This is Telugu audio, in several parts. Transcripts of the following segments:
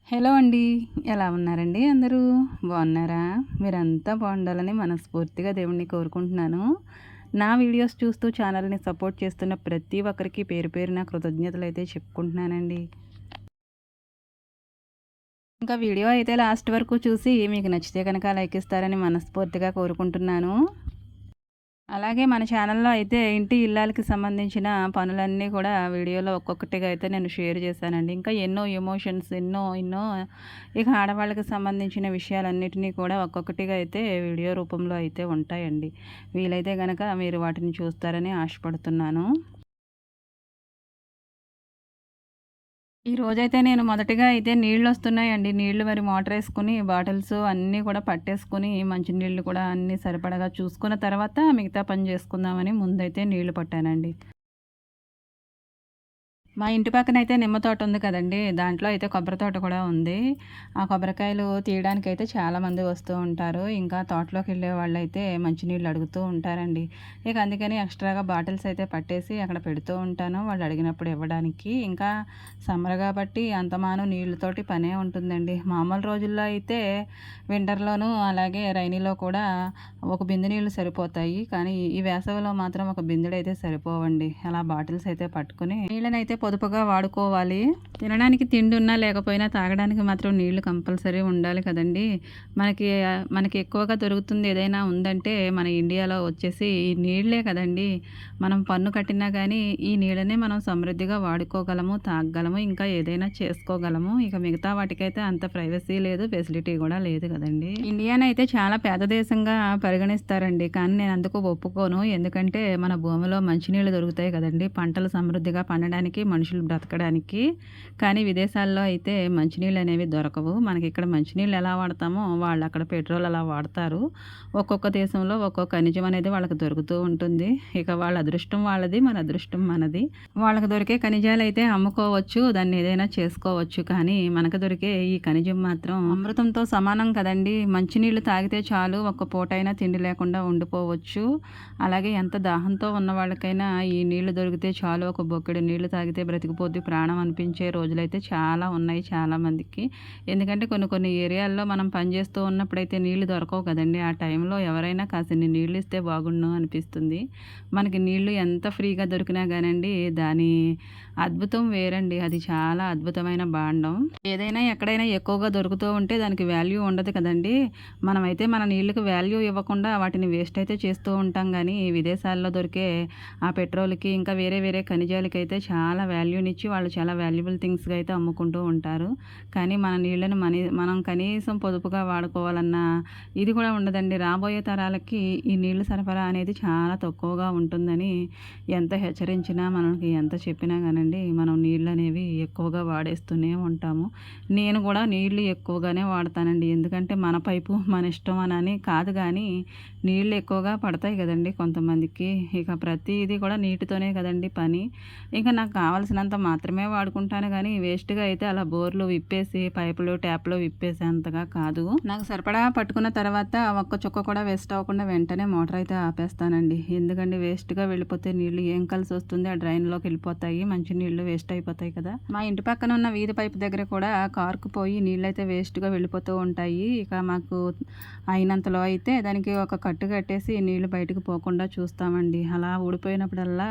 హలో అండి. ఎలా ఉన్నారండి అందరూ? బాగున్నారా? మీరంతా బాగుండాలని మనస్ఫూర్తిగా దేవుడిని కోరుకుంటున్నాను. నా వీడియోస్ చూస్తూ ఛానల్‌ని సపోర్ట్ చేస్తున్న ప్రతి ఒక్కరికి పేరు పేరున కృతజ్ఞతలైతే చెప్పుకుంటున్నానండి. ఇంకా వీడియో అయితే లాస్ట్ వరకు చూసి మీకు నచ్చితే కనుక లైక్ ఇస్తారని మనస్ఫూర్తిగా కోరుకుంటున్నాను. అలాగే మన ఛానల్లో అయితే ఇంటి ఇల్లాలకి సంబంధించిన పనులన్నీ కూడా వీడియోలో ఒక్కొక్కటిగా అయితే నేను షేర్ చేశానండి. ఇంకా ఎన్నో ఎమోషన్స్ ఎన్నో ఇక ఆడవాళ్ళకి సంబంధించిన విషయాలన్నిటినీ కూడా ఒక్కొక్కటిగా అయితే వీడియో రూపంలో అయితే ఉంటాయండి. వీలైతే గనక మీరు వాటిని చూస్తారని ఆశపడుతున్నాను. ఈ రోజైతే నేను మొదటగా అయితే నీళ్ళొస్తున్నాయండి. నీళ్ళు మరి మోటరేసుకొని బాటిల్స్ అన్నీ కూడా పట్టేసుకొని మంచినీళ్ళు కూడా అన్నీ సరిపడగా చూసుకున్న తర్వాత మిగతా పని చేసుకుందామని ముందైతే నీళ్లు పట్టానండి. మా ఇంటి పక్కనైతే నిమ్మ తోట ఉంది కదండీ! దాంట్లో అయితే కొబ్బరి తోట కూడా ఉంది. ఆ కొబ్బరికాయలు తీయడానికైతే చాలామంది వస్తూ ఉంటారు. ఇంకా తోటలోకెళ్ళే వాళ్ళైతే మంచినీళ్ళు అడుగుతూ ఉంటారండి. ఇక అందుకని ఎక్స్‌ట్రాగా బాటిల్స్ అయితే పట్టేసి అక్కడ పెడుతూ ఉంటాను. వాళ్ళు అడిగినప్పుడు ఇవ్వడానికి. ఇంకా సమ్మర్ కాబట్టి అంతమాను నీళ్ళతోటి పనే ఉంటుందండి. మామూలు రోజుల్లో అయితే వింటర్‌లోనూ అలాగే రైనీలో కూడా ఒక బిందె నీళ్ళు సరిపోతాయి. కానీ ఈ వేసవిలో మాత్రం ఒక బిందెడైతే సరిపోవండి. అలా బాటిల్స్ అయితే పట్టుకొని నీళ్ళనైతే పొదుపుగా వాడుకోవాలి. తినడానికి తిండి ఉన్నా లేకపోయినా తాగడానికి మాత్రం నీళ్లు కంపల్సరీ ఉండాలి కదండీ! మనకి ఎక్కువగా దొరుకుతుంది ఏదైనా ఉందంటే మన ఇండియాలో వచ్చేసి ఈ నీళ్ళే కదండీ! మనం పన్ను కట్టినా గానీ ఈ నీళ్ళనే మనం సమృద్ధిగా వాడుకోగలము, తాగగలము, ఇంకా ఏదైనా చేసుకోగలము. ఇక మిగతా వాటికైతే అంత ప్రైవసీ లేదు, ఫెసిలిటీ కూడా లేదు కదండీ! ఇండియానైతే చాలా పేద దేశంగా పరిగణిస్తారండి. కానీ నేను అందుకు ఒప్పుకోను. ఎందుకంటే మన భూమిలో మంచినీళ్ళు దొరుకుతాయి కదండీ! పంటలు సమృద్ధిగా పండడానికి, మనుషులు బ్రతకడానికి. కానీ విదేశాల్లో అయితే మంచినీళ్ళు అనేవి దొరకవు. మనకి ఇక్కడ మంచినీళ్ళు ఎలా వాడతామో వాళ్ళు అక్కడ పెట్రోల్ అలా వాడతారు. ఒక్కొక్క దేశంలో ఒక్కొక్క ఖనిజం అనేది వాళ్ళకి దొరుకుతూ ఉంటుంది. ఇక వాళ్ళ అదృష్టం వాళ్ళది, మన అదృష్టం మనది. వాళ్ళకి దొరికే ఖనిజాలైతే అమ్ముకోవచ్చు, దాన్ని ఏదైనా చేసుకోవచ్చు. కానీ మనకు దొరికే ఈ ఖనిజం మాత్రం అమృతంతో సమానం కదండీ! మంచినీళ్ళు తాగితే చాలు, ఒక్క పూటైనా తిండి లేకుండా ఉండిపోవచ్చు. అలాగే ఎంత దాహంతో ఉన్న వాళ్ళకైనా ఈ నీళ్లు దొరికితే చాలు, ఒక బొక్కెడు నీళ్లు తాగితే బ్రతికిపోద్ది ప్రాణం అనిపించే రోజులైతే చాలా ఉన్నాయి చాలామందికి. ఎందుకంటే కొన్ని కొన్ని ఏరియాల్లో మనం పనిచేస్తూ ఉన్నప్పుడైతే నీళ్లు దొరకవు కదండీ! ఆ టైంలో ఎవరైనా కాసిన్ని నీళ్ళు ఇస్తే బాగుండును అనిపిస్తుంది. మనకి నీళ్లు ఎంత ఫ్రీగా దొరికినా గానండి దాని అద్భుతం వేరండి. అది చాలా అద్భుతమైన భాండం. ఏదైనా ఎక్కడైనా ఎక్కువగా దొరుకుతూ ఉంటే దానికి వాల్యూ ఉండదు కదండీ! మనమైతే మన నీళ్ళకి వాల్యూ ఇవ్వకుండా వాటిని వేస్ట్ అయితే చేస్తూ ఉంటాం గానీ, విదేశాల్లో దొరికే ఆ పెట్రోల్‌కి ఇంకా వేరే వేరే ఖనిజాలకైతే చాలా వాల్యూనిచ్చి వాళ్ళు చాలా వాల్యుబుల్ థింగ్స్‌గా అయితే అమ్ముకుంటూ ఉంటారు. కానీ మన నీళ్ళని మనం కనీసం పొదుపుగా వాడుకోవాలన్న ఇది కూడా ఉండదండి. రాబోయే తరాలకి ఈ నీళ్లు సరఫరా అనేది చాలా తక్కువగా ఉంటుందని ఎంత హెచ్చరించినా, మనకి ఎంత చెప్పినా గానండి, మనం నీళ్ళనేవి ఎక్కువగా వాడేస్తూనే ఉంటాము. నేను కూడా నీళ్ళు ఎక్కువగానే వాడతానండి. ఎందుకంటే మన పైపు మన ఇష్టం అనని కాదు గానీ, నీళ్ళు ఎక్కువగా పడతాయి కదండీ కొంతమందికి. ఇక ప్రతీది కూడా నీటితోనే కదండీ పని. ఇక నాకు కావాల్సినంత మాత్రమే వాడుకుంటాను గానీ, వేస్ట్‌గా అయితే అలా బోర్లు విప్పేసి, పైపులు, ట్యాప్‌లు విప్పేసే అంతగా కాదు. నాకు సరిపడా పట్టుకున్న తర్వాత ఒక్క చుక్క కూడా వేస్ట్ అవ్వకుండా వెంటనే మోటర్ అయితే ఆపేస్తానండి. ఎందుకంటే వేస్ట్‌గా వెళ్ళిపోతే నీళ్ళు ఏం కలిసొస్తుంది, ఆ డ్రైన్‌లోకి వెళ్ళిపోతాయి. మంచి నీళ్ళు వేస్ట్ అయిపోతాయి కదా! మా ఇంటి పక్కన ఉన్న వీధి పైపు దగ్గర కూడా కారుకుపోయి నీళ్ళైతే వేస్ట్‌గా వెళ్ళిపోతూ ఉంటాయి. ఇక మాకు అయినంతలో అయితే దానికి ఒక కట్టు కట్టేసి నీళ్ళు బయటకు పోకుండా చూస్తామండి. అలా ఊడిపోయినప్పుడల్లా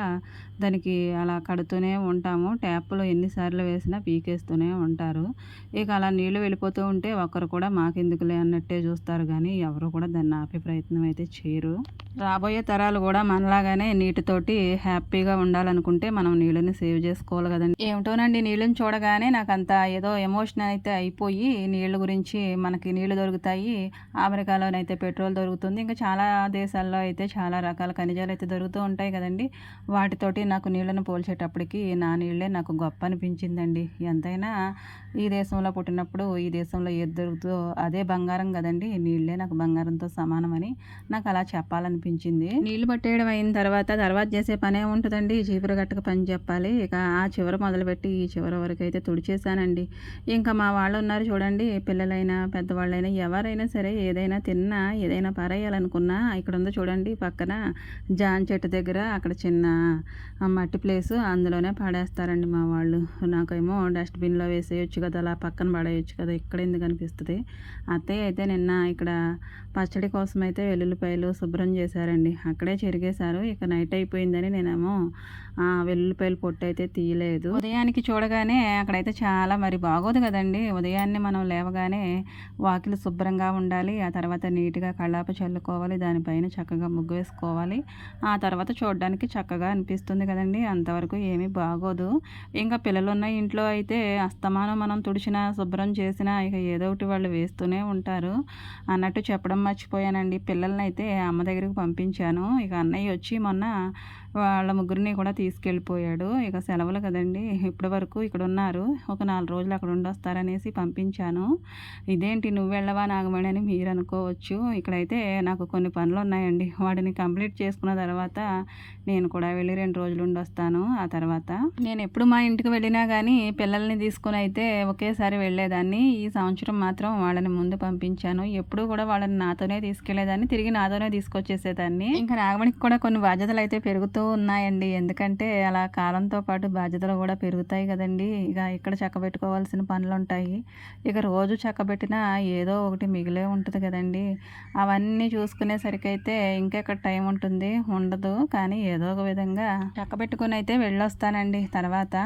దానికి అలా కడుతూనే ఉంటాము. ట్యాప్‌లో ఎన్ని సార్లు వేసినా పీకేస్తూనే ఉంటారు. ఇక అలా నీళ్ళు వెళ్ళిపోతూ ఉంటే ఒక్కరు కూడా మాకెందుకులే అన్నట్టే చూస్తారు గానీ, ఎవరు కూడా దాన్ని ఆపే ప్రయత్నం అయితే చేయరు. రాబోయే తరాలు కూడా మనలాగానే నీటితోటి హ్యాపీగా ఉండాలనుకుంటే మనం నీళ్ళని సేవ్ చేసుకోవాలి కదండీ! ఏమిటోనండి, నీళ్ళని చూడగానే నాకంత ఏదో ఎమోషన్ అయితే అయిపోయి, నీళ్ళ గురించి మనకి నీళ్ళు దొరుకుతాయి. అమెరికాలోనైతే పెట్రోల్ దొరుకుతుంది. ఇంకా చాలా దేశాల్లో అయితే చాలా రకాల ఖనిజాలైతే దొరుకుతూ ఉంటాయి కదండీ! వాటితోటి నాకు నీళ్ళను పోల్చేటప్పటికి నా నీళ్ళే నాకు గొప్ప అనిపించిందండి. ఎంతైనా ఈ దేశంలో పుట్టినప్పుడు ఈ దేశంలో ఏది దొరుకుతుందో అదే బంగారం కదండీ! నీళ్ళే నాకు బంగారంతో సమానమని నాకు అలా చెప్పాలనిపించింది. అనిపించింది. నీళ్లు పట్టేయడం అయిన తర్వాత చేసే పనే ఉంటుందండి. చీపురు గట్టక పని చెప్పాలి. ఇక ఆ చివర మొదలుపెట్టి ఈ చివరి వరకు అయితే తుడిచేసానండి. ఇంకా మా వాళ్ళు ఉన్నారు చూడండి, పిల్లలైనా పెద్దవాళ్ళైనా ఎవరైనా సరే ఏదైనా తిన్నా ఏదైనా పారేయాలనుకున్నా ఇక్కడ ఉంది చూడండి పక్కన జాన్ చెట్టు దగ్గర అక్కడ చిన్న మట్టి ప్లేసు అందులోనే పడేస్తారండి మా వాళ్ళు. నాకేమో డస్ట్బిన్లో వేసేయచ్చు కదా, అలా పక్కన పడేయచ్చు కదా, ఇక్కడ ఎందుకు అనిపిస్తుంది. అత్తయ్య అయితే నిన్న ఇక్కడ పచ్చడి కోసం అయితే వెల్లుల్లిపాయలు శుభ్రం చేశారండి. అక్కడే చెరిగేశారు. ఇక నైట్ అయిపోయిందని నేనేమో వెల్లుల్లిపాయలు పొట్టు అయితే తీయలేదు. ఉదయానికి చూడగానే అక్కడైతే చాలా మరి బాగోదు కదండి. ఉదయాన్నే మనం లేవగానే వాకిలి శుభ్రంగా ఉండాలి. ఆ తర్వాత నీట్గా కళ్ళాప చల్లుకోవాలి. దానిపైన చక్కగా ముగ్గు వేసుకోవాలి. ఆ తర్వాత చూడడానికి చక్కగా అనిపిస్తుంది కదండి. అంతవరకు ఏమీ బాగోదు. ఇంకా పిల్లలున్న ఇంట్లో అయితే అస్తమానం మనం తుడిచినా శుభ్రం చేసినా ఇక ఏదో ఒకటి వాళ్ళు వేస్తూనే ఉంటారు. అన్నట్టు చెప్పడం మర్చిపోయానండి. పిల్లల్ని అయితే అమ్మ దగ్గరికి పంపించాను. ఇక అన్నయ్య వచ్చి మొన్న వాళ్ళ ముగ్గురిని కూడా తీసుకెళ్ళిపోయాడు. ఇక సెలవులు కదండి, ఇప్పటి వరకు ఇక్కడ ఉన్నారు. ఒక 4 రోజులు అక్కడ ఉండొస్తారనేసి పంపించాను. ఇదేంటి నువ్వు వెళ్ళవా నాగమణి అని మీరు అనుకోవచ్చు. ఇక్కడైతే నాకు కొన్ని పనులు ఉన్నాయండి. వాటిని కంప్లీట్ చేసుకున్న తర్వాత నేను కూడా వెళ్ళి 2 రోజులు ఉండొస్తాను. ఆ తర్వాత నేను ఎప్పుడు మా ఇంటికి వెళ్ళినా కానీ పిల్లల్ని తీసుకుని అయితే ఒకేసారి వెళ్ళేదాన్ని. ఈ సంవత్సరం మాత్రం వాళ్ళని ముందు పంపించాను. ఎప్పుడు కూడా వాళ్ళని నాతోనే తీసుకెళ్లేదాన్ని, తిరిగి నాతోనే తీసుకొచ్చేసేదాన్ని. ఇంకా నాగమణికి కూడా కొన్ని బాధ్యతలు అయితే పెరుగుతూ ఉన్నాయండి. ఎందుకంటే అలా కాలంతో పాటు బాధ్యతలు కూడా పెరుగుతాయి కదండి. ఇక ఇక్కడ చక్కబెట్టుకోవాల్సిన పనులు ఉంటాయి. ఇక రోజు చక్కబెట్టినా ఏదో ఒకటి మిగిలే ఉంటుంది కదండి. అవన్నీ చూసుకునేసరికి అయితే ఇంకెక్కడ టైం ఉంటుంది, ఉండదు. కానీ ఏదో ఒక విధంగా చక్కబెట్టుకుని అయితే వెళ్ళొస్తానండి. తర్వాత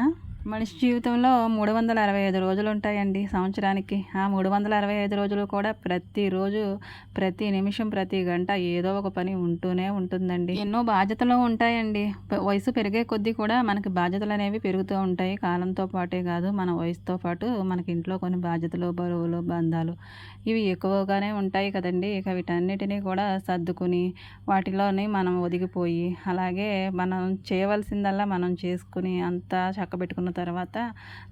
మనిషి జీవితంలో 365 రోజులు ఉంటాయండి సంవత్సరానికి. ఆ 365 రోజులు కూడా ప్రతిరోజు, ప్రతి నిమిషం, ప్రతి గంట ఏదో ఒక పని ఉంటూనే ఉంటుందండి. ఎన్నో బాధ్యతలు ఉంటాయండి. వయసు పెరిగే కొద్దీ కూడా మనకి బాధ్యతలు అనేవి పెరుగుతూ ఉంటాయి. కాలంతో పాటే కాదు, మన వయసుతో పాటు మనకి ఇంట్లో కొన్ని బాధ్యతలు, బరువులు, బంధాలు ఇవి ఎక్కువగానే ఉంటాయి కదండి. ఇక వీటన్నిటినీ కూడా సర్దుకుని వాటిలోని మనం ఒదిగిపోయి అలాగే మనం చేయవలసిందల్లా మనం చేసుకుని అంతా చక్కబెట్టుకున్న తర్వాత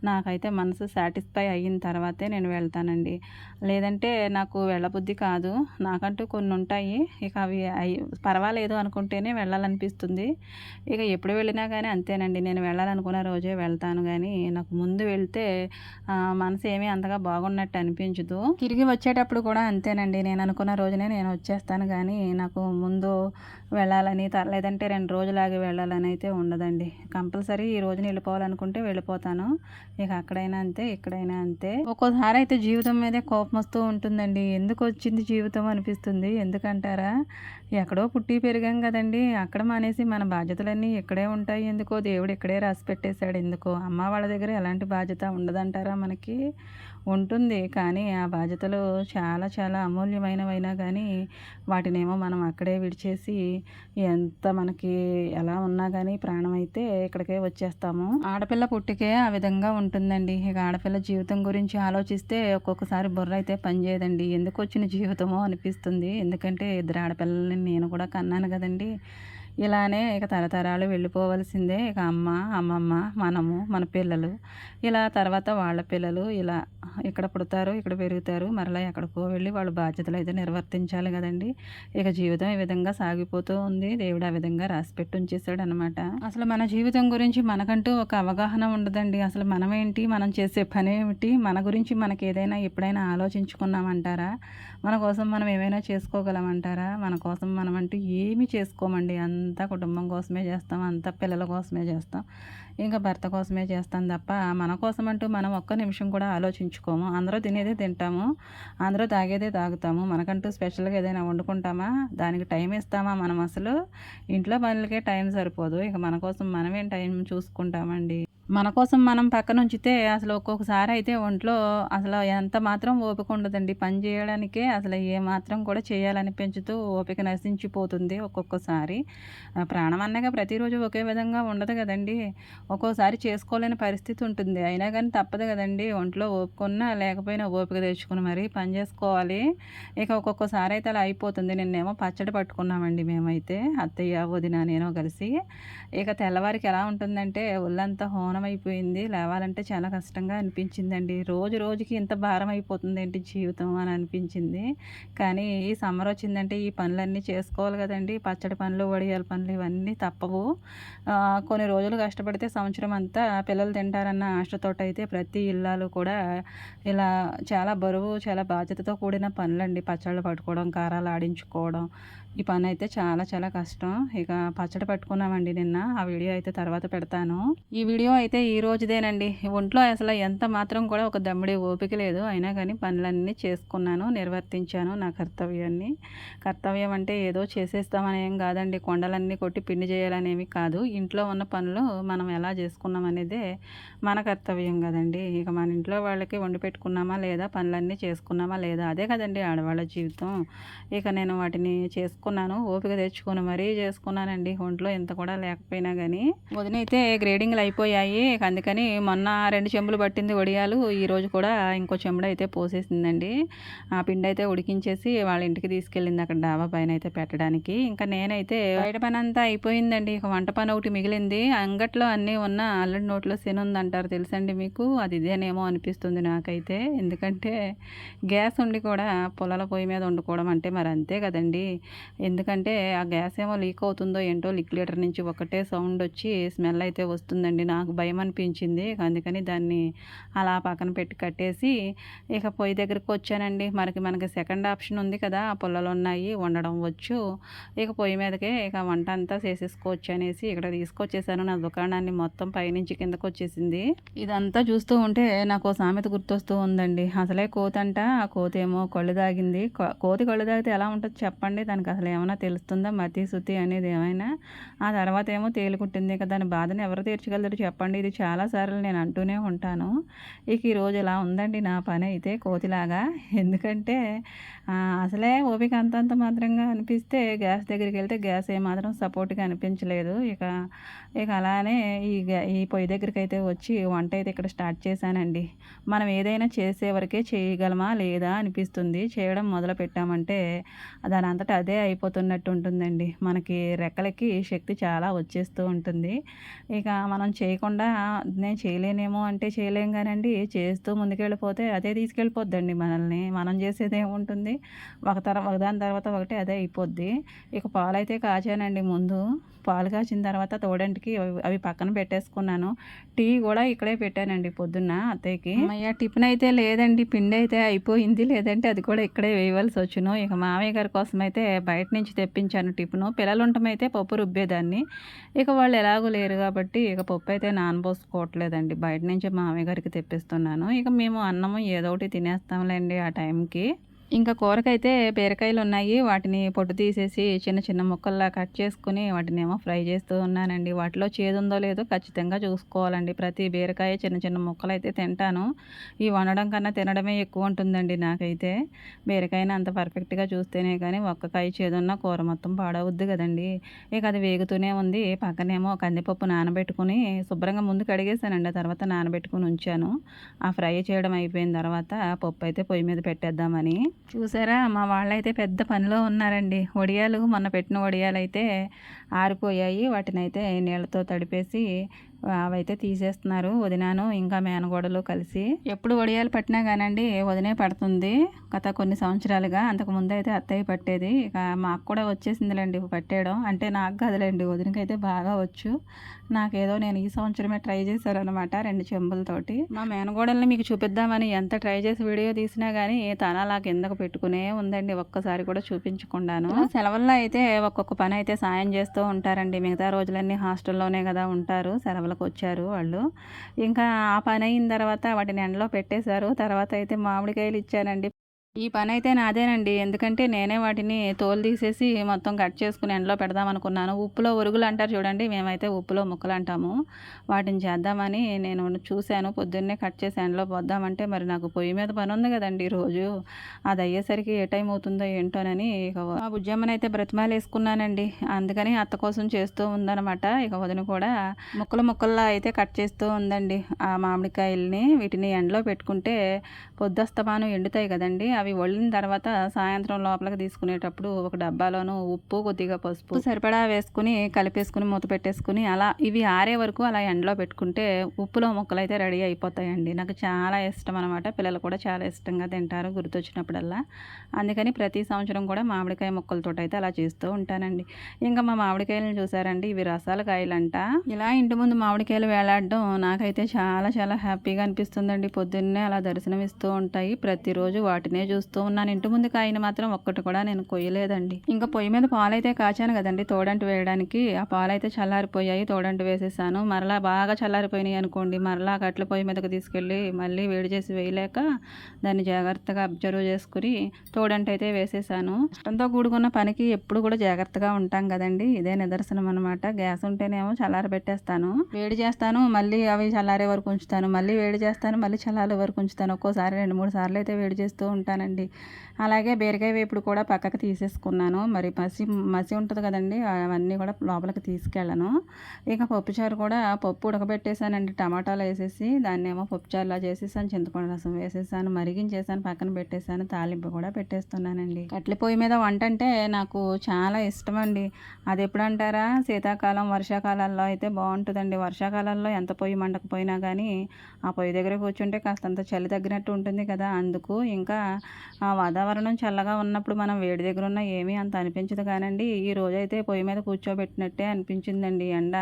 నాకైతే మనసు సాటిస్ఫై అయిన తర్వాతే నేను వెళ్తానండి. లేదంటే నాకు వెళ్ళబుద్ధి కాదు. నాకంటూ కొన్ని ఉంటాయి. ఇక అవి పర్వాలేదు అనుకుంటేనే వెళ్ళాలనిపిస్తుంది. ఇక ఎప్పుడు వెళ్ళినా కానీ అంతేనండి. నేను వెళ్ళాలనుకున్న రోజే వెళ్తాను కానీ నాకు ముందు వెళ్తే మనసు ఏమీ అంతగా బాగున్నట్టు అనిపించదు. తిరిగి వచ్చేటప్పుడు కూడా అంతేనండి. నేను అనుకున్న రోజునే నేను వచ్చేస్తాను కానీ నాకు ముందు వెళ్ళాలని లేదంటే 2 రోజులు ఆగి వెళ్ళాలని అయితే ఉండదండి. కంపల్సరీ ఈ రోజున వెళ్ళిపోవాలనుకుంటే వెళ్ళిపోతాను. ఇక అక్కడైనా అంతే, ఇక్కడైనా అంతే. ఒక్కోసారి అయితే జీవితం మీదే కోపం వస్తూ ఉంటుందండి. ఎందుకు వచ్చింది జీవితం అనిపిస్తుంది. ఎందుకంటారా, ఎక్కడో పుట్టి పెరిగాం కదండి. అక్కడ మానేసి మన బాధ్యతలన్నీ ఇక్కడే ఉంటాయి ఎందుకో, దేవుడు ఇక్కడే రాసి పెట్టేశాడు ఎందుకో. అమ్మ వాళ్ళ దగ్గర ఎలాంటి బాధ్యత ఉండదంటారా మనకి? ఉంటుంది. కానీ ఆ బాధ్యతలు చాలా చాలా అమూల్యమైనవైనా కానీ వాటినేమో మనం అక్కడే విడిచేసి ఎంత మనకి ఎలా ఉన్నా కానీ ప్రాణం అయితే ఇక్కడికే వచ్చేస్తాము. ఆడపిల్ల పుట్టికే ఆ విధంగా ఉంటుందండి. ఇక ఆడపిల్ల జీవితం గురించి ఆలోచిస్తే ఒక్కొక్కసారి బుర్ర అయితే పనిచేయదండి. ఎందుకు వచ్చిన జీవితమో అనిపిస్తుంది. ఎందుకంటే 2 ఆడపిల్లల్ని నేను కూడా కన్నాను కదండి. ఇలానే ఇక తరతరాలు వెళ్ళిపోవలసిందే. ఇక అమ్మ, అమ్మమ్మ, మనము, మన పిల్లలు, ఇలా తర్వాత వాళ్ళ పిల్లలు ఇలా ఇక్కడ పుడతారు, ఇక్కడ పెరుగుతారు, మరలా ఎక్కడికో వెళ్ళి వాళ్ళ బాధ్యతలు అయితే నిర్వర్తించాలి కదండి. ఇక జీవితం ఈ విధంగా సాగిపోతూ ఉంది. దేవుడు ఆ విధంగా రాసిపెట్టి ఉంచేశాడు అనమాట. అసలు మన జీవితం గురించి మనకంటూ ఒక అవగాహన ఉండదండి. అసలు మనమేంటి, మనం చేసే పని ఏమిటి, మన గురించి మనకి ఏదైనా ఎప్పుడైనా ఆలోచించుకున్నామంటారా? మన కోసం మనం ఏమైనా చేసుకోగలమంటారా? మన కోసం మనం అంటూ ఏమీ చేసుకోమండి. అంతా కుటుంబం కోసమే చేస్తాం, అంతా పిల్లల కోసమే చేస్తాం, ఇంకా భర్త కోసమే చేస్తాం తప్ప మన కోసం అంటూ మనం ఒక్క నిమిషం కూడా ఆలోచించుకోము. అందరూ తినేదే తింటాము, అందరూ తాగేదే తాగుతాము. మనకంటూ స్పెషల్గా ఏదైనా వండుకుంటామా, దానికి టైం ఇస్తామా? మనం అసలు ఇంట్లో పనులకే టైం సరిపోదు. ఇక మన కోసం మనమేం టైం చూసుకుంటామండి. మన కోసం మనం పక్కన ఉంచితే అసలు ఒక్కొక్కసారి అయితే ఒంట్లో అసలు ఎంత మాత్రం ఓపిక ఉండదండి. పని చేయడానికే అసలు ఏ మాత్రం కూడా చేయాలనిపించదు. ఓపిక నశించిపోతుంది ఒక్కొక్కసారి. ప్రాణం అన్నాక ప్రతిరోజు ఒకే విధంగా ఉండదు కదండి. ఒక్కోసారి చేసుకోలేని పరిస్థితి ఉంటుంది. అయినా కానీ తప్పదు కదండి. ఒంట్లో ఓపిక ఉన్నా లేకపోయినా ఓపిక తెచ్చుకుని మరీ పని చేసుకోవాలి. ఇక ఒక్కొక్కసారి అయితే అలా అయిపోతుంది. నిన్నేమో పచ్చడి పట్టుకున్నామండి మేమైతే, అత్తయ్య, వదిన, నేను కలిసి. ఇక తెల్లవారికి ఎలా ఉంటుందంటే ఒళ్ళంతా హోనం భారం అయిపోయింది. లేవాలంటే చాలా కష్టంగా అనిపించిందండి. రోజు రోజుకి ఇంత భారం అయిపోతుందేంటి జీవితం అని అనిపించింది. కానీ ఈ సమ్మర్ వచ్చిందంటే ఈ పనులన్నీ చేసుకోవాలి కదండీ! పచ్చడి పనులు, వడియాల పనులు ఇవన్నీ తప్పవు. కొన్ని రోజులు కష్టపడితే సంవత్సరం అంతా పిల్లలు తింటారన్న ఆశతోటైతే ప్రతి ఇల్లాలు కూడా ఇలా చాలా బరువు, చాలా బాధ్యతతో కూడిన పనులండి. పచ్చళ్ళు పట్టుకోవడం, కారాలు ఆడించుకోవడం, ఈ పనైతే చాలా చాలా కష్టం. ఇక పచ్చడి పట్టుకున్నామండి నిన్న. ఆ వీడియో అయితే తర్వాత పెడతాను. ఈ వీడియో అయితే ఈ రోజుదేనండి. ఒంట్లో అసలు ఎంత మాత్రం కూడా ఒక దమ్మిడి ఓపిక లేదు. అయినా కానీ పనులన్నీ చేసుకున్నాను, నిర్వర్తించాను నా కర్తవ్యాన్ని. కర్తవ్యం అంటే ఏదో చేసేస్తామని ఏం కాదండి. కొండలన్నీ కొట్టి పిండి చేయాలనేమి కాదు. ఇంట్లో ఉన్న పనులు మనం ఎలా చేసుకున్నాం అనేదే మన కర్తవ్యం కదండి. ఇక మన ఇంట్లో వాళ్ళకి వండి పెట్టుకున్నామా లేదా, పనులన్నీ చేసుకున్నామా లేదా, అదే కదండి ఆడవాళ్ళ జీవితం. ఇక నేను వాటిని చేసుకున్నాను. ఓపిక తెచ్చుకొని మరీ చేసుకున్నానండి. ఒంట్లో ఇంత కూడా లేకపోయినా కానీ. వదిన అయితే గ్రేడింగ్లు అయిపోయాయి. ఇక అందుకని మొన్న 2 చెంబులు పట్టింది వడియాలు. ఈరోజు కూడా ఇంకో చెంబుడు అయితే పోసేసిందండి. ఆ పిండి అయితే ఉడికించేసి వాళ్ళ ఇంటికి తీసుకెళ్ళింది, అక్కడ డాబా పైన అయితే పెట్టడానికి. ఇంకా నేనైతే బయట పని అంతా అయిపోయిందండి. ఇక వంట పని ఒకటి మిగిలింది. అంగట్లో అన్నీ ఉన్న అల్లుడి నోట్లో శనుందంటారు తెలుసండి మీకు. అది ఇదేనేమో అనిపిస్తుంది నాకైతే. ఎందుకంటే గ్యాస్ ఉండి కూడా పొలాల పొయ్యి మీద వండుకోవడం అంటే మరి అంతే కదండి. ఎందుకంటే ఆ గ్యాస్ ఏమో లీక్ అవుతుందో ఏంటో, లీటర్ నుంచి ఒకటే సౌండ్ వచ్చి స్మెల్ అయితే వస్తుందండి. నాకు భయం అనిపించింది. అందుకని దాన్ని అలా పక్కన పెట్టి కట్టేసి ఇక పొయ్యి దగ్గరికి వచ్చానండి. మనకి సెకండ్ ఆప్షన్ ఉంది కదా, పుల్లలు ఉన్నాయి, వండడం వచ్చు. ఇక పొయ్యి మీదకే ఇక వంట అంతా చేసేసుకోవచ్చు అనేసి ఇక్కడ తీసుకొచ్చేసాను. నా దుకాణాన్ని మొత్తం పైనుంచి కిందకు వచ్చేసింది. ఇదంతా చూస్తూ ఉంటే నాకు ఓ సామెత గుర్తొస్తూ ఉందండి. అసలే కోతంట, ఆ కోతేమో కళ్ళు తాగింది. కోతి కళ్ళు తాగితే ఎలా ఉంటుంది చెప్పండి? దానికి అసలు ఏమైనా తెలుస్తుందా మతి శుతి అనేది ఏమైనా? ఆ తర్వాత ఏమో తేలుకుంటుంది. ఇక దాని బాధను ఎవరు తీర్చగలరు చెప్పండి? ఇది చాలాసార్లు నేను అంటూనే ఉంటాను. ఇక ఈరోజు ఇలా ఉందండి నా పని అయితే కోతిలాగా. ఎందుకంటే అసలే ఓపిక అంతంత మాత్రంగా అనిపిస్తే గ్యాస్ దగ్గరికి వెళ్తే గ్యాస్ ఏమాత్రం సపోర్ట్గా అనిపించలేదు. ఇక ఇక అలానే ఈ పొయ్యి దగ్గరికి అయితే వచ్చి వంట అయితే ఇక్కడ స్టార్ట్ చేశానండి. మనం ఏదైనా చేసే వరకే చేయగలమా లేదా అనిపిస్తుంది. చేయడం మొదలు పెట్టామంటే దాని అంతటా అదే అయిపోతున్నట్టు ఉంటుందండి. మనకి రెక్కలకి శక్తి చాలా వచ్చేస్తూ ఉంటుంది. ఇక మనం చేయకుండా నేను చేయలేనేమో అంటే చేయలేం కానండి. చేస్తూ ముందుకెళ్ళిపోతే అదే తీసుకెళ్ళిపోద్దండి మనల్ని. మనం చేసేది ఏముంటుంది? ఒకదాని తర్వాత ఒకటి అదే అయిపోద్ది. ఇక పాలైతే కాచానండి ముందు. పాలు కాచిన తర్వాత తోడంటికి అవి పక్కన పెట్టేసుకున్నాను. టీ కూడా ఇక్కడే పెట్టానండి పొద్దున్న అత్తయ్యకి. అమ్మయ్య టిఫిన్ అయితే లేదండి, పిండి అయితే అయిపోయింది. లేదంటే అది కూడా ఇక్కడే వేయవలసి వచ్చును. ఇక మామయ్య గారి కోసం అయితే బయట నుంచి తెప్పించాను టిఫిను. పిల్లలు ఉండటమైతే పప్పు రుబ్బేదాన్ని. ఇక వాళ్ళు ఎలాగో లేరు కాబట్టి ఇక పప్పు అయితే నానబోసుకోవట్లేదండి. బయట నుంచి మామయ్య గారికి తెప్పిస్తున్నాను. ఇక మేము అన్నము ఏదో ఒకటి తినేస్తాంలేండి ఆ టైంకి. ఇంకా కూరకైతే బీరకాయలు ఉన్నాయి. వాటిని పొట్టు తీసేసి చిన్న చిన్న ముక్కల్లా కట్ చేసుకుని వాటినేమో ఫ్రై చేస్తూ ఉన్నానండి. వాటిలో చేదుందో లేదో ఖచ్చితంగా చూసుకోవాలండి. ప్రతి బీరకాయ చిన్న చిన్న ముక్కలు అయితే తింటాను. ఈ వండడం కన్నా తినడమే ఎక్కువ ఉంటుందండి నాకైతే. బీరకాయని అంత పర్ఫెక్ట్గా చూస్తేనే కానీ ఒక్క కాయ చేదున్న కూర మొత్తం పాడవుద్ది కదండి. ఇక అది వేగుతూనే ఉంది. పక్కనేమో కందిపప్పు నానబెట్టుకుని శుభ్రంగా ముందు కడిగేసానండి. తర్వాత నానబెట్టుకుని ఉంచాను. ఆ ఫ్రై చేయడం అయిపోయిన తర్వాత పప్పు అయితే పొయ్యి మీద పెట్టేద్దామని. చూసారా మా వాళ్ళైతే పెద్ద పనిలో ఉన్నారండి. వడియాలు మొన్న పెట్టిన వడియాలైతే ఆరిపోయాయి. వాటినైతే నీళ్ళతో తడిపేసి అవైతే తీసేస్తున్నారు వదినాను ఇంకా మేనగోడలు కలిసి. ఎప్పుడు వడియాలు పట్టినా కానండి వదినే పడుతుంది గత కొన్ని సంవత్సరాలుగా. అంతకుముందు అయితే అత్తయ్య పట్టేది. ఇక మాకు కూడా వచ్చేసిందిలేండి పట్టేయడం. అంటే నాకు కదలేండి, వదినకైతే బాగా వచ్చు. నాకేదో నేను ఈ సంవత్సరమే ట్రై చేశారనమాట 2 చెంబులతోటి. మా మేనగోడల్ని మీకు చూపిద్దామని ఎంత ట్రై చేసి వీడియో తీసినా కానీ తన అలా కిందకు పెట్టుకునే ఉందండి, ఒక్కసారి కూడా చూపించకుండాను. సెలవుల్లో అయితే ఒక్కొక్క పని అయితే సాయం చేస్తూ ఉంటారండి. మిగతా రోజులన్నీ హాస్టల్లోనే కదా ఉంటారు, సెలవులకు వచ్చారు వాళ్ళు. ఇంకా ఆ పని అయిన తర్వాత వాటిని ఎండలో పెట్టేశారు. తర్వాత అయితే మామిడికాయలు ఇచ్చానండి. ఈ పని అయితే నాదేనండి. ఎందుకంటే నేనే వాటిని తోలు తీసేసి మొత్తం కట్ చేసుకుని ఎండలో పెడదాం అనుకున్నాను. ఉప్పులో ఒరుగులు అంటారు చూడండి, మేమైతే ఉప్పులో ముక్కలు అంటాము. వాటిని చేద్దామని నేను చూశాను. పొద్దున్నే కట్ చేసి ఎండలో పోద్దామంటే మరి నాకు పొయ్యి మీద పని ఉంది కదండి రోజు. అది అయ్యేసరికి ఏ టైం అవుతుందో ఏంటోనని ఇక మా బుజ్జమ్మనైతే బ్రతిమాలేసుకున్నానండి. అందుకని అత్త కోసం చేస్తూ ఉందనమాట. ఇక వదిన కూడా ముక్కల్లా అయితే కట్ చేస్తూ ఉందండి ఆ మామిడికాయల్ని. వీటిని ఎండలో పెట్టుకుంటే పొద్దస్తమానం ఎండుతాయి కదండి, అవి వళ్ళిన తర్వాత సాయంత్రం లోపలికి తీసుకునేటప్పుడు ఒక డబ్బాలోనూ ఉప్పు, కొద్దిగా పసుపు సరిపడా వేసుకుని కలిపేసుకుని మూత పెట్టేసుకుని అలా ఇవి ఆరే వరకు అలా ఎండలో పెట్టుకుంటే ఉప్పులో ముక్కలు అయితే రెడీ అయిపోతాయండి. నాకు చాలా ఇష్టం అనమాట. పిల్లలు కూడా చాలా ఇష్టంగా తింటారు గుర్తొచ్చినప్పుడల్లా. అందుకని ప్రతి సంవత్సరం కూడా మామిడికాయ ముక్కలతో అయితే అలా చేస్తూ ఉంటానండి. ఇంకా మా మామిడికాయలను చూసారండి, ఇవి రసాల కాయలంట. ఇలా ఇంటి ముందు మామిడికాయలు వేలాడడం నాకైతే చాలా చాలా హ్యాపీగా అనిపిస్తుందండి. పొద్దున్నే అలా దర్శనమిస్తూ ఉంటాయి. ప్రతిరోజు వాటినే చూస్తూ ఉన్నాను. ఇంటి ముందు కాయని మాత్రం ఒక్కటి కూడా నేను కొయ్యలేదండి. ఇంకా పొయ్యి మీద పాలైతే కాచాను కదండి తోడంటి వేయడానికి. ఆ పాలైతే చల్లారిపోయాయి, తోడంటి వేసేసాను. మరలా బాగా చల్లారిపోయినాయి అనుకోండి, మరలా కట్ల పొయ్యి మీదకి తీసుకెళ్ళి మళ్ళీ వేడి చేసి వేయలేక దాన్ని జాగ్రత్తగా అబ్జర్వ్ చేసుకుని తోడంటి అయితే వేసేసాను. ఇష్టంతో కూడుకున్న పనికి ఎప్పుడు కూడా జాగ్రత్తగా ఉంటాం కదండి, ఇదే నిదర్శనం అనమాట. గ్యాస్ ఉంటేనేమో చల్లారి పెట్టేస్తాను, వేడి చేస్తాను, మళ్ళీ అవి చల్లారే వరకు ఉంచుతాను, మళ్ళీ వేడి చేస్తాను, మళ్ళీ చల్లారే వరకు ఉంచుతాను. ఒక్కోసారి 2-3 సార్లు అయితే వేడి చేస్తూ ఉంటానండి. అలాగే బీరకాయ వేపుడు కూడా పక్కకు తీసేసుకున్నాను. మరి మసి ఉంటుంది కదండి, అవన్నీ కూడా లోపలికి తీసుకెళ్ళను. ఇక పప్పుచారు కూడా పప్పు ఉడకబెట్టేసానండి, టమాటాలు వేసేసి దాన్నేమో పప్పుచారులా చేసేసాను, చింతపండు రసం వేసేసాను, మరిగించేసాను, పక్కన పెట్టేసాను, తాలింపు కూడా పెట్టేస్తున్నానండి. కట్టెల పొయ్యి మీద వంట అంటే నాకు చాలా ఇష్టం అండి. అది ఎప్పుడు అంటారా, శీతాకాలం వర్షాకాలాల్లో అయితే బాగుంటుందండి. వర్షాకాలంలో ఎంత పొయ్యి మండకపోయినా కానీ ఆ పొయ్యి దగ్గర కూర్చుంటే కాస్తంత చలి తగ్గినట్టు ఉంటుంది కదా. అందుకు ఇంకా ఆ వాతావరణం చల్లగా ఉన్నప్పుడు మనం వేడి దగ్గర ఉన్న ఏమీ అంత అనిపించదు కానండి, ఈ రోజైతే పొయ్యి మీద కూర్చోబెట్టినట్టే అనిపించిందండి ఎండ.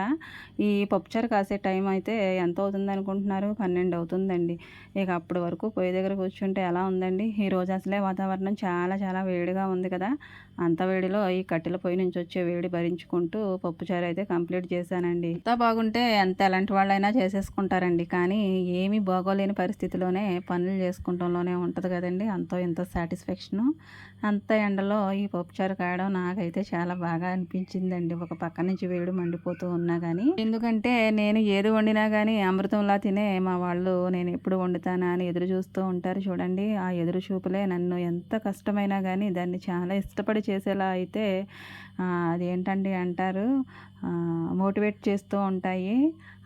ఈ పప్పుచారు కాసే టైం అయితే ఎంత అవుతుంది అనుకుంటున్నారు, 12 అవుతుందండి. ఇక అప్పటి వరకు పొయ్యి దగ్గర కూర్చుంటే ఎలా ఉందండి. ఈ రోజు అసలే వాతావరణం చాలా చాలా వేడిగా ఉంది కదా. అంత వేడిలో ఈ కట్టెల పొయ్యి నుంచి వచ్చే వేడి భరించుకుంటూ పప్పుచారు అయితే కంప్లీట్ చేశానండి. అంతా బాగుంటే ఎంత ఎలాంటి వాళ్ళైనా చేసేసుకుంటారండి, కానీ ఏమీ బాగోలేని పరిస్థితిలోనే పనులు చేసుకుంటంలోనే ఉంటుంది కదండి అంతో ఎంతో సాటిస్ఫాక్షను. అంత ఎండలో ఈ పప్పుచారు కాయడం నాకైతే చాలా బాగా అనిపించిందండి. ఒక పక్క నుంచి వేడి మండిపోతూ ఉన్నా కానీ, ఎందుకంటే నేను ఏది వండినా కానీ అమృతంలా తినే మా వాళ్ళు నేను ఎప్పుడు వండుతానా అని ఎదురు చూస్తూ ఉంటారు చూడండి. ఆ ఎదురు చూపులే నన్ను ఎంత కష్టమైనా కానీ దాన్ని చాలా ఇష్టపడి చేసేలా అయితే అదేంటండి అంటారు, మోటివేట్ చేస్తూ ఉంటాయి.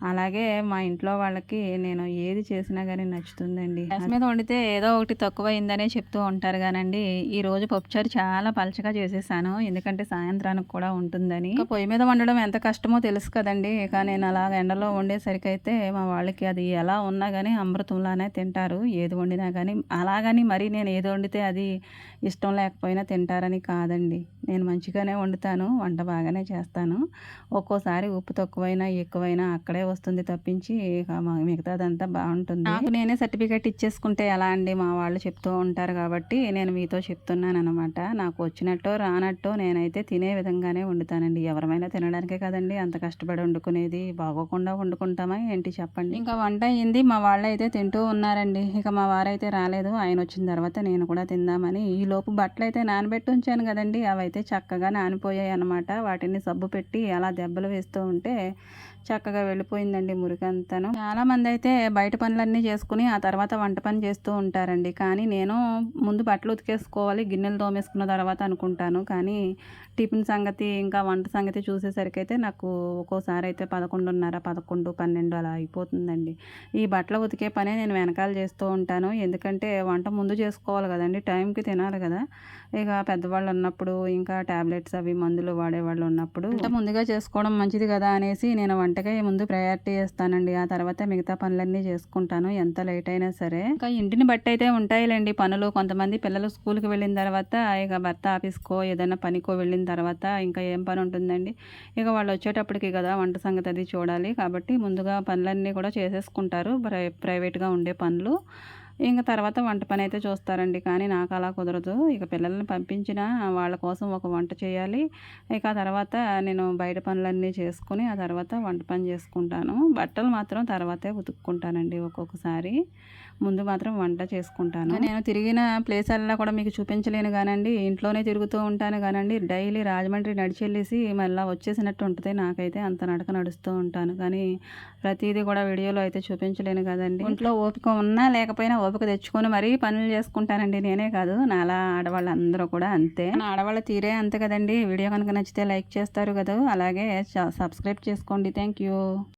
అలాగే మా ఇంట్లో వాళ్ళకి నేను ఏది చేసినా కానీ నచ్చుతుందండి. గ్యాస్ మీద వండితే ఏదో ఒకటి తక్కువైందనే చెప్తూ ఉంటారు కానండి, ఈరోజు పప్పుచారు చాలా పలచగా చేసేసాను, ఎందుకంటే సాయంత్రానికి కూడా ఉంటుందని. ఇంకా పొయ్యి మీద వండడం ఎంత కష్టమో తెలుసు కదండి. ఇక నేను అలా ఎండలో వండేసరికి అయితే మా వాళ్ళకి అది ఎలా ఉన్నా కానీ అమృతంలానే తింటారు, ఏది వండినా కానీ. అలాగని మరి నేను ఏది వండితే అది ఇష్టం లేకపోయినా తింటారని కాదండి. నేను మంచిగానే వండుతాను, వంట బాగానే చేస్తాను. ఒక్కోసారి ఉప్పు తక్కువైనా ఎక్కువైనా అక్కడే వస్తుంది తప్పించి ఇక మిగతాదంతా బాగుంటుంది. నాకు నేనే సర్టిఫికేట్ ఇచ్చేసుకుంటే ఎలా అండి, మా వాళ్ళు చెప్తూ ఉంటారు కాబట్టి నేను మీతో చెప్తున్నాను అనమాట. నాకు వచ్చినట్టో రానట్టో నేనైతే తినే విధంగానే వండుతానండి. ఎవరమైనా తినడానికే కదండి అంత కష్టపడి వండుకునేది, బాగోకుండా వండుకుంటామా ఏంటి చెప్పండి. ఇంకా వంట అయింది, మా వాళ్ళు అయితే తింటూ ఉన్నారండి. ఇక మా వారైతే రాలేదు, ఆయన వచ్చిన తర్వాత నేను కూడా తిందామని ఈ లోపు బట్టలు అయితే నానబెట్టి ఉంచాను కదండి, అవైతే చక్కగా నానిపోయాయి అనమాట. వాటిని సబ్బు పెట్టి అలా దెబ్బలు వేస్తూ ఉంటే చక్కగా వెళ్ళిపోయిందండి మురికంతాను. చాలామంది అయితే బయట పనులన్నీ చేసుకుని ఆ తర్వాత వంట పని చేస్తూ ఉంటారండి, కానీ నేను ముందు బట్టలు ఉతికేసుకోవాలి, గిన్నెలు తోమేసుకున్న తర్వాత అనుకుంటాను. కానీ టిఫిన్ సంగతి ఇంకా వంట సంగతి చూసేసరికి అయితే నాకు ఒక్కోసారి అయితే 11:30, 11, 12 అలా అయిపోతుందండి. ఈ బట్టలు ఉతికే పనే నేను వెనకాల చేస్తూ ఉంటాను, ఎందుకంటే వంట ముందు చేసుకోవాలి కదండి, టైంకి తినాలి కదా. ఇక పెద్దవాళ్ళు ఉన్నప్పుడు ఇంకా ట్యాబ్లెట్స్ అవి మందులు వాడేవాళ్ళు ఉన్నప్పుడు వంట ముందుగా చేసుకోవడం మంచిది కదా అనేసి నేను వంటకే ముందు ప్రయారిటీ చేస్తానండి. ఆ తర్వాత మిగతా పనులన్నీ చేసుకుంటాను ఎంత లేట్ అయినా సరే. ఇంకా ఇంటిని బట్టి అయితే ఉంటాయిలేండి పనులు. కొంతమంది పిల్లలు స్కూల్కి వెళ్ళిన తర్వాత ఇక భర్త ఆఫీస్కో ఏదైనా పనికో వెళ్ళిన తర్వాత ఇంకా ఏం పని ఉంటుందండి, ఇక వాళ్ళు వచ్చేటప్పటికి కదా వంట సంగతి అది చూడాలి. కాబట్టి ముందుగా పనులన్నీ కూడా చేసేసుకుంటారు, ప్రైవేట్గా ఉండే పనులు. ఇంక తర్వాత వంట పని అయితే చూస్తారండి, కానీ నాకు అలా కుదరదు. ఇక పిల్లల్ని పంపించిన వాళ్ళ కోసం ఒక వంట చేయాలి, ఇక ఆ తర్వాత నేను బయట పనులన్నీ చేసుకుని ఆ తర్వాత వంట పని చేసుకుంటాను. బట్టలు మాత్రం తర్వాతే ఉతుక్కుంటానండి ఒక్కొక్కసారి, ముందు మాత్రం వంట చేసుకుంటాను. నేను తిరిగిన ప్లేసల్లా కూడా మీకు చూపించలేను కానండి, ఇంట్లోనే తిరుగుతూ ఉంటాను కానండి. డైలీ రాజమండ్రి నడిచెళ్ళేసి మళ్ళీ వచ్చేసినట్టు ఉంటుంది నాకైతే, అంత నడక నడుస్తూ ఉంటాను. కానీ ప్రతిదీ కూడా వీడియోలో అయితే చూపించలేను కదండి. ఇంట్లో ఓపిక ఉన్నా లేకపోయినా ఓపిక తెచ్చుకొని మరీ పనులు చేసుకుంటానండి, నేనే కాదు నాలా ఆడవాళ్ళు అందరూ కూడా అంతే. ఆడవాళ్ళ తీరే అంతే కదండి. వీడియో కనుక నచ్చితే లైక్ చేస్తారు కదా, అలాగే సబ్స్క్రైబ్ చేసుకోండి. Thank you.